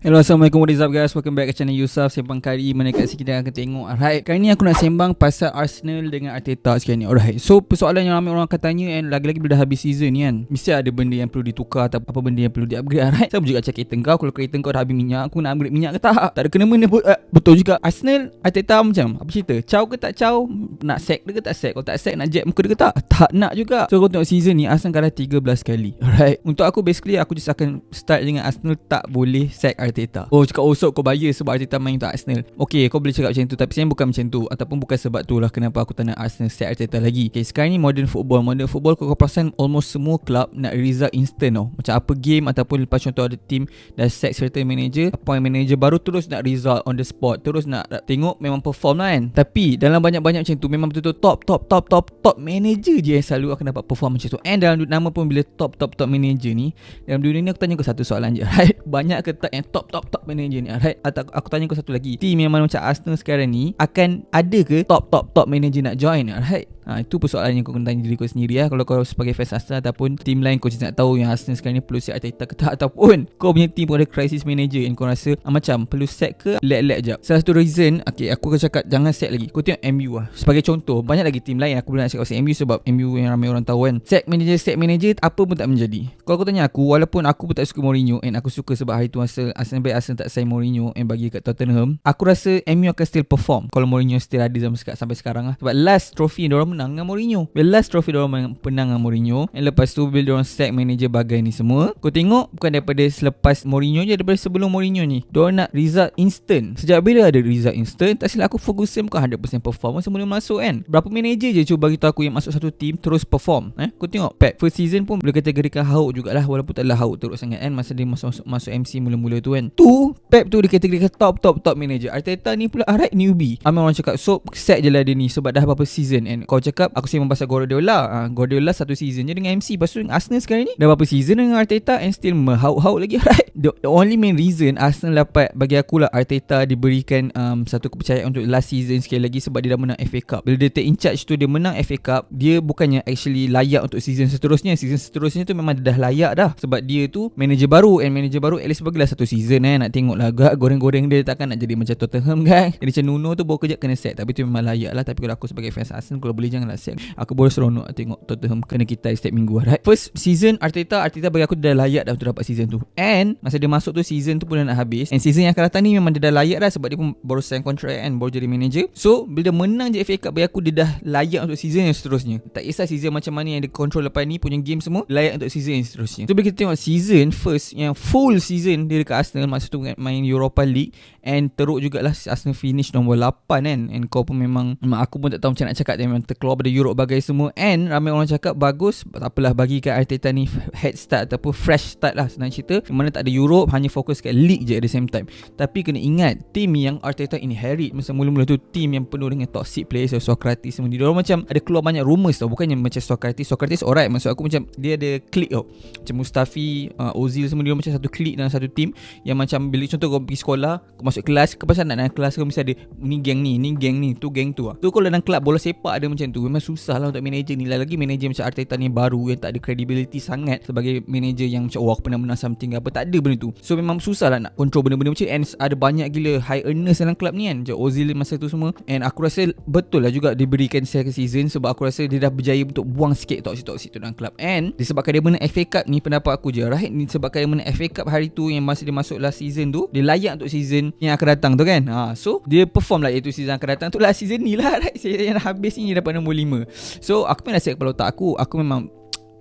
Hello, Assalamualaikum, what is up guys, welcome back ke channel Yusuf. Sembang kali mana kat sini kita akan tengok. Alright, kali ni aku nak sembang pasal Arsenal dengan Arteta sekarang ni. Alright, so persoalan yang ramai orang akan tanya, and lagi-lagi bila dah habis season ni kan, mesti ada benda yang perlu ditukar atau apa benda yang perlu di-upgrade. Alright, saya juga cakap kereta kau, kalau kereta kau dah habis minyak, aku nak upgrade minyak ke tak? Tak ada kena-mena pun. Betul juga, Arsenal, Arteta macam apa cerita? Caw ke tak caw? Nak sack dia ke tak sack? Kalau tak sack, nak jet muka dia ke tak? Tak nak juga. So kau tengok season ni Arsenal kalah 13 kali. Alright, untuk aku basically aku just akan start dengan Arsenal tak boleh sack Arteta. Oh, cakap sok kau bias sebab Arteta main untuk Arsenal. Okay, kau boleh cakap macam tu, tapi sebenarnya bukan macam tu, ataupun bukan sebab tu lah kenapa aku tak nak Arsenal sack Arteta lagi. Okay, sekarang ni modern football kau perasan almost semua club nak result instant tau. Macam apa game ataupun lepas contoh ada team dah sack certain manager, appoint manager baru, terus nak result on the spot, terus nak tengok memang perform lah kan. Tapi dalam banyak-banyak macam tu memang betul-betul top manager je yang selalu akan dapat perform macam tu. And dalam nama pun bila top manager ni, dalam dunia ni aku tanya kau satu soalan je, right? Banyak ke tak yang top manager ni, right? Atau aku tanya kau satu lagi, team yang mana macam Arsenal sekarang ni akan ada ke top manager nak join, right? Itu persoalan yang kau kena tanya diri kau sendiri lah. Kalau kau sebagai fans Arsenal ataupun team lain, kau just nak tahu yang Arsenal sekarang ni perlu set Arteta ke tak, ataupun kau punya team pun ada crisis manager and kau rasa macam perlu set ke, let jap. Salah satu reason, okay, aku akan cakap jangan set lagi. Kau tengok MU lah sebagai contoh. Banyak lagi team lain aku boleh nak cakap pasal MU sebab MU yang ramai orang tahu kan. Set manager apa pun tak menjadi. Kalau kau tanya aku, walaupun aku pun tak suka Mourinho, and aku suka sebab hari tu Arsenal tak sign Mourinho and bagi kat Tottenham, aku rasa MU akan still perform kalau Mourinho still ada sampai sekarang lah. Sebab last trophy diorang menang dengan Mourinho. Last trophy diorang menang dengan Mourinho, and lepas tu bila diorang sack manager bagai ni semua, kau tengok bukan daripada selepas Mourinho je, daripada sebelum Mourinho ni diorang nak result instant. Sejak bila ada result instant? Tak silap aku, Ferguson bukan 100% perform sebelum masuk kan. Berapa manager je cuba bagi tahu aku yang masuk satu team terus perform. Kau tengok Pep first season pun boleh kategorikan hauk jugalah, walaupun tak adalah hauk teruk sangat kan masa dia masuk MC mula-mula tu kan. Tu Pep tu dikategorikan top manager. Arteta ni pula newbie. Ramai orang cakap so set je lah dia ni sebab dah berapa season. And kau cakap aku sembang pasal Guardiola. Guardiola satu season je dengan MC. Lepas tu Arsenal sekarang ni dah berapa season dengan Arteta and still hauk lagi, right? The only main reason Arsenal dapat, bagi aku lah, Arteta diberikan satu kepercayaan untuk last season sekali lagi sebab dia dah menang FA Cup. Bila dia take in charge tu, dia menang FA Cup, dia bukannya actually layak untuk season seterusnya. Season seterusnya tu memang dia dah layak dah sebab dia tu manager baru, and manager baru at least bagilah satu season nak tengok lah goreng-goreng dia takkan nak jadi macam Tottenham kan. Jadi macam Nuno tu baru kejap kena set, tapi tu memang layak lah. Tapi kalau aku sebagai fans Arsenal, kalau boleh janganlah set. Aku baru seronok tengok Tottenham kena kita setiap minggu, right? First season Arteta bagi aku dah layak dah untuk dapat season tu. And masa dia masuk tu season tu pun dah nak habis, and season yang akan datang ni memang dia dah layak dah sebab dia pun baru sign kontrak and baru jadi manager. So bila dia menang je FA Cup, bagi aku dia dah layak untuk season yang seterusnya. Tak kisah season macam mana yang dia control lepas ni punya game semua, layak untuk season yang seterusnya. So bila kita tengok season first yang full season dia dekat Arsenal, masa tu main Europa League, and teruk jugalah Arsenal finish nombor 8 kan. And kau pun memang aku pun tak tahu macam nak cakap, dia memang terkeluar pada Europe bagai semua. And ramai orang cakap bagus, tak apalah, bagi kat Arteta ni head start ataupun fresh start lah senang cerita, mana tak ada Europe, hanya fokus kat league je at the same time. Tapi kena ingat, team yang Arteta inherit masa mula-mula tu team yang penuh dengan toxic players, Socrates semua. Dia orang macam ada keluar banyak rumours tau, bukannya macam Socrates alright, maksud aku macam dia ada click tau, macam Mustafi, Ozil semua, dia macam satu click dalam satu team yang macam bila contoh kau pergi sekolah, kau masuk kelas, kau pasal nak dalam kelas kau mesti ada ni geng ni geng ni, tu geng tu lah. Tu kalau dalam kelab bola sepak ada macam tu, memang susah lah untuk manager ni. Lagi manager macam Arteta ni baru yang tak ada credibility sangat sebagai manager yang macam aku pernah menang something apa, tak ada benda tu. So memang susah lah nak control benda-benda macam, and ada banyak gila high earners dalam kelab ni kan, macam Ozil masa tu semua. And aku rasa betul lah juga diberikan second season sebab aku rasa dia dah berjaya untuk buang sikit toxic tu dalam kelab. And disebabkan dia menang FA Cup ni, pendapat aku je, right? Disebabkan dia menang FA Cup hari tu yang masa dia masuk last season tu, dia layak untuk season yang akan datang tu kan. So dia perform lah, iaitu season akan datang tu last season ni lah, right? Yang dah habis ni dapat nombor 5. So aku pun dah set kepala otak aku memang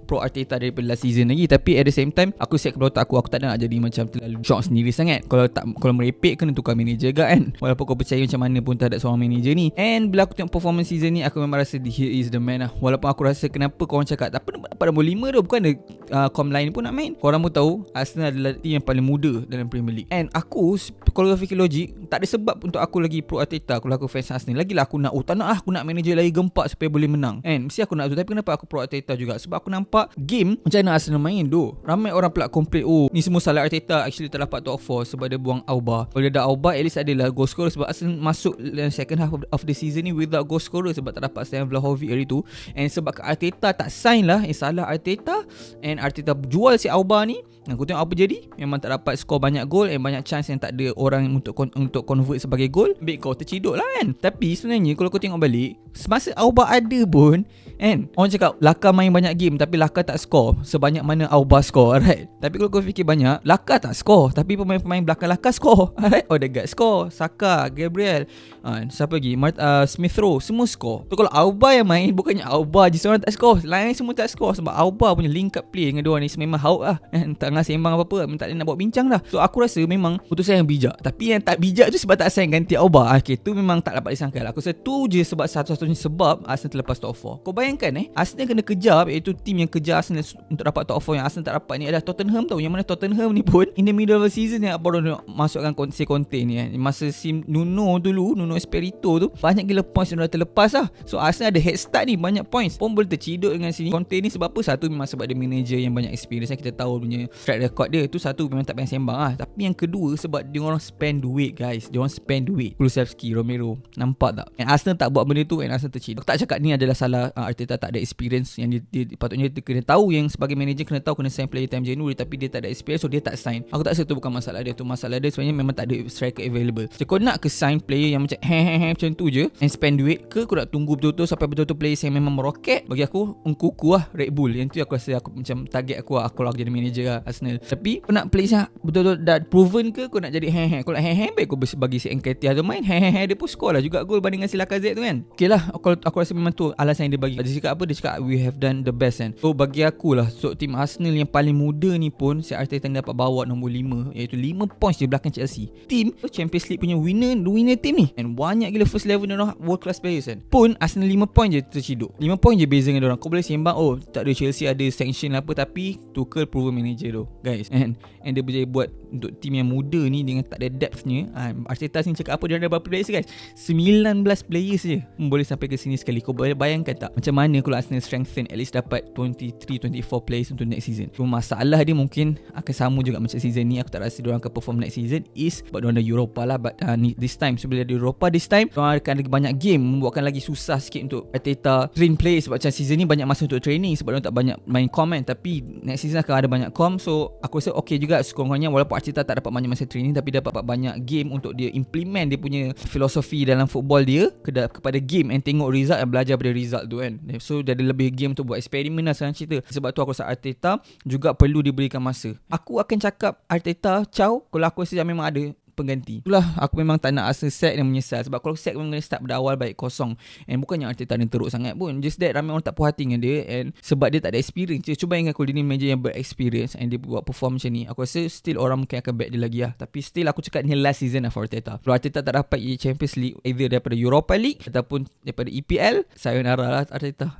pro Arteta daripada last season lagi. Tapi at the same time aku set kepala otak aku tak nak jadi macam terlalu shock sendiri sangat. Kalau merepek kena tukar manager kan. Walaupun kau percaya macam mana pun tak ada seorang manager ni. And bila aku tengok performance season ni, aku memang rasa he is the man lah. Walaupun aku rasa kenapa korang cakap tak apa dapat nombor 5 tu, bukan ada com lain pun nak main. Korang pun tahu Arsenal adalah team yang paling muda dalam Premier League. And aku kalau fikir logik, tak ada sebab untuk aku lagi pro Arteta. Kalau aku fans Arsenal, lagilah aku nak tak nak aku nak manager lagi gempak supaya boleh menang. And mesti aku nak tu. Tapi kenapa aku pro Arteta juga? Sebab aku nampak game macam mana Arsenal main tu. Ramai orang pula komplain, ni semua salah Arteta, actually tak dapat top 4 sebab dia buang Auba. Kalau dia ada Auba, at least adalah goal scorer. Sebab Arsenal masuk second half of the season ni without goal scorer sebab tak dapat Stan Vlahovic hari tu. And sebab Arteta tak sign lah, salah Arteta. And Arteta jual si Auba ni, Aku tengok apa jadi, memang tak dapat skor banyak gol, banyak chance yang tak ada orang untuk convert sebagai gol. Baik kau terciduk lah kan. Tapi sebenarnya kalau kau tengok balik, semasa Auba ada pun kan, orang cakap Laka main banyak game tapi Laka tak skor sebanyak mana Auba skor, right? Tapi kalau kau fikir banyak, Laka tak skor tapi pemain-pemain belakang Laka skor, right? Odegaard skor, Saka, Gabriel, siapa lagi, Smith Rowe, semua skor. So kalau Auba yang main, bukannya Auba je seorang tak skor, lain semua tak skor. Sebab Auba punya link up play dengan diorang ni memang hauk lah kan. Tak nak sembang apa-apa, tak boleh nak buat bincang dah. So aku rasa memang putusan yang bijak. Tapi yang tak bijak tu sebab tak sign ganti Auba. Okay, tu memang tak dapat disangkal. Aku rasa tu je sebab satu-satunya sebab Arsenal terlepas top 4. Kau bayangkan Arsenal kena kejar, iaitu tim yang kejar Arsenal untuk dapat top 4 yang Arsenal tak dapat ni adalah Tottenham tau. Yang mana Tottenham ni pun in the middle of the season yang baru nak masukkan konten ni kan. Masa sim Nuno Espirito tu, banyak gila points yang dah terlepas lah. So Arsenal ada head start ni, banyak points pun boleh terciduk dengan sini konten ni. Sebab apa? Satu memang sebab dia manager yang banyak experience, kita tahu punya track record dia. Tu satu memang tak payah sembang lah. Tapi yang kedua sebab dia orang spend duit guys. Dia orang spend duit. Kulusevski, Romero, nampak tak? And Arsenal tak buat benda tu and Arsenal terciduk. Aku tak cakap ni adalah salah Arteta tak ada experience. Yang dia patutnya dia kena tahu, yang sebagai manager kena tahu kena sign player time January, tapi dia tak ada experience, so dia tak sign. Aku tak rasa tu bukan masalah dia. Tu masalah dia sebenarnya memang tak ada striker available. So kau nak ke sign player yang macam macam tu je and spend duit ke kau nak tunggu betul-betul sampai betul-betul player yang memang meroket? Bagi aku engkuku lah Red Bull. Yang tu aku rasa aku macam target aku lah, aku lah jadi manager lah Arsenal. Tapi kau nak play betul-betul dah proven ke kau nak jadi kau nak baik kau bagi si Nketiah tu main dia pun score lah juga gol banding dengan si Lacazette tu kan. Okay lah, aku rasa memang tu alasan yang dia bagi. Dia cakap apa? Dia cakap we have done the best kan. So bagi aku lah, so tim Arsenal yang paling muda ni pun si Arteta dapat bawa nombor 5, iaitu 5 points je belakang Chelsea. Tim Champions League punya winner team ni, and banyak gila first level dan world class players kan. Pun Arsenal 5 point je terciduk. 5 point je beza dengan diorang. Kau boleh sembang tak ada Chelsea ada sanction apa, tapi Tuchel proven manager tu guys. And dia boleh buat untuk tim yang muda ni dengan tak ada depthnya. Arteta sini cakap apa, dia ada berapa players guys? 19 players je boleh sampai ke sini sekali. Kau boleh bayangkan tak macam mana kalau Arsenal strengthen at least dapat 23-24 players untuk next season. So masalah dia mungkin akan sama juga macam season ni. Aku tak rasa diorang akan perform next season is sebab diorang ada Europa lah. But this time sebelum ada Europa, this time diorang akan ada banyak game, membuatkan lagi susah sikit untuk Arteta train players. Sebab macam season ni banyak masa untuk training sebab diorang tak banyak main com kan. Tapi next season akan ada banyak com. So aku rasa okay juga sekurang-kurangnya, walaupun Arteta tak dapat banyak masa training, tapi dapat banyak game untuk dia implement dia punya filosofi dalam football dia kepada game and tengok result dan belajar pada result tu kan. So dia ada lebih game untuk buat eksperimen lah senang cerita. Sebab tu aku rasa Arteta juga perlu diberikan masa. Aku akan cakap Arteta ciao kalau aku rasa memang ada pengganti. Itulah aku memang tak nak Arsenal sack dan menyesal. Sebab kalau sack memang kena start pada awal baik kosong. And bukannya Arteta ni teruk sangat pun. Just that ramai orang tak puas hati dengan dia. And sebab dia tak ada experience. Cuba ingat kalau dia ni manager yang berexperience and dia buat perform macam ni, aku rasa still orang mungkin akan back dia lagi lah. Tapi still aku cakap ni last season lah for Arteta. Kalau Arteta tak dapat Champions League either daripada Europa League ataupun daripada EPL, sayonara lah Arteta.